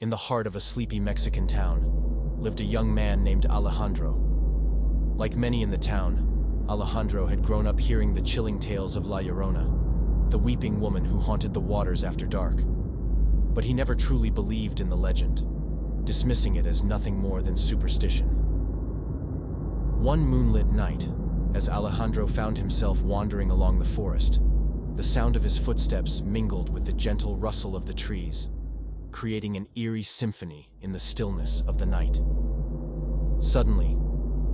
In the heart of a sleepy Mexican town lived a young man named Alejandro. Like many in the town, Alejandro had grown up hearing the chilling tales of La Llorona, the weeping woman who haunted the waters after dark. But he never truly believed in the legend, dismissing it as nothing more than superstition. One moonlit night, as Alejandro found himself wandering along the forest, the sound of his footsteps mingled with the gentle rustle of the trees, creating an eerie symphony in the stillness of the night. Suddenly,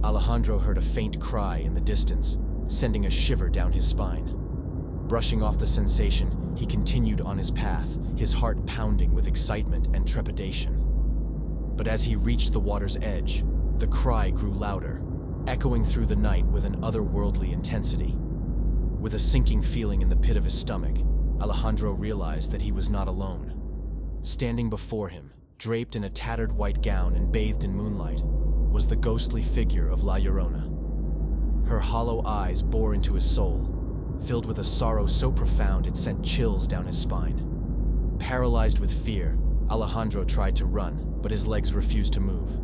Alejandro heard a faint cry in the distance, sending a shiver down his spine. Brushing off the sensation, he continued on his path, his heart pounding with excitement and trepidation. But as he reached the water's edge, the cry grew louder, echoing through the night with an otherworldly intensity. With a sinking feeling in the pit of his stomach, Alejandro realized that he was not alone. Standing before him, draped in a tattered white gown and bathed in moonlight, was the ghostly figure of La Llorona. Her hollow eyes bore into his soul, filled with a sorrow so profound it sent chills down his spine. Paralyzed with fear, Alejandro tried to run, but his legs refused to move.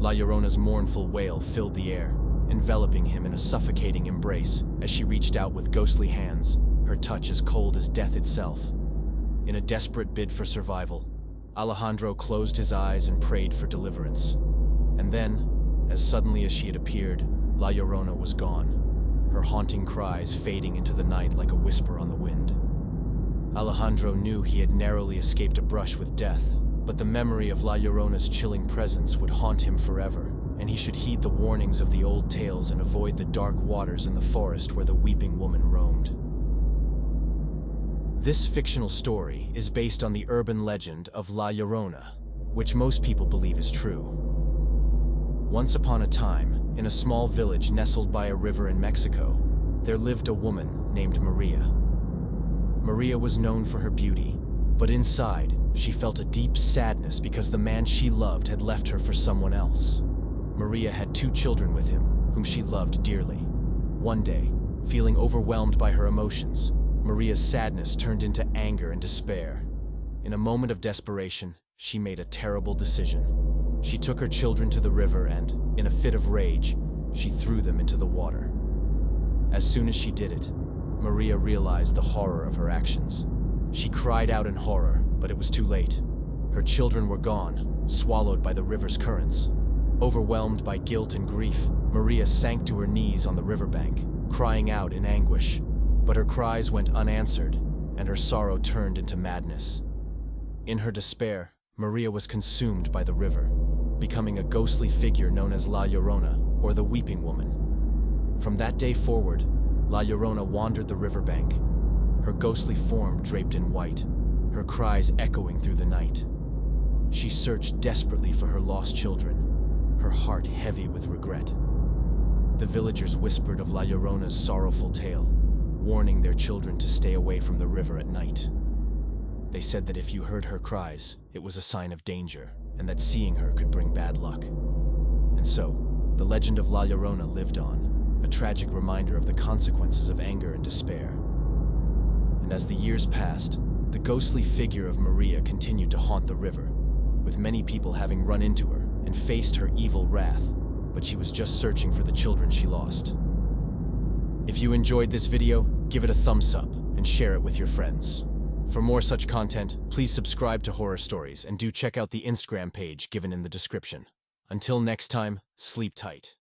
La Llorona's mournful wail filled the air, enveloping him in a suffocating embrace as she reached out with ghostly hands, her touch as cold as death itself. In a desperate bid for survival, Alejandro closed his eyes and prayed for deliverance. And then, as suddenly as she had appeared, La Llorona was gone, her haunting cries fading into the night like a whisper on the wind. Alejandro knew he had narrowly escaped a brush with death, but the memory of La Llorona's chilling presence would haunt him forever, and he should heed the warnings of the old tales and avoid the dark waters in the forest where the weeping woman roamed. This fictional story is based on the urban legend of La Llorona, which most people believe is true. Once upon a time, in a small village nestled by a river in Mexico, there lived a woman named Maria. Maria was known for her beauty, but inside, she felt a deep sadness because the man she loved had left her for someone else. Maria had 2 children with him, whom she loved dearly. One day, feeling overwhelmed by her emotions, Maria's sadness turned into anger and despair. In a moment of desperation, she made a terrible decision. She took her children to the river and, in a fit of rage, she threw them into the water. As soon as she did it, Maria realized the horror of her actions. She cried out in horror, but it was too late. Her children were gone, swallowed by the river's currents. Overwhelmed by guilt and grief, Maria sank to her knees on the riverbank, crying out in anguish. But her cries went unanswered, and her sorrow turned into madness. In her despair, Maria was consumed by the river, becoming a ghostly figure known as La Llorona, or the Weeping Woman. From that day forward, La Llorona wandered the riverbank, her ghostly form draped in white, her cries echoing through the night. She searched desperately for her lost children, her heart heavy with regret. The villagers whispered of La Llorona's sorrowful tale, warning their children to stay away from the river at night. They said that if you heard her cries, it was a sign of danger, and that seeing her could bring bad luck. And so, the legend of La Llorona lived on, a tragic reminder of the consequences of anger and despair. And as the years passed, the ghostly figure of Maria continued to haunt the river, with many people having run into her and faced her evil wrath, but she was just searching for the children she lost. If you enjoyed this video, give it a thumbs up and share it with your friends. For more such content, please subscribe to Horror Stories and do check out the Instagram page given in the description. Until next time, sleep tight.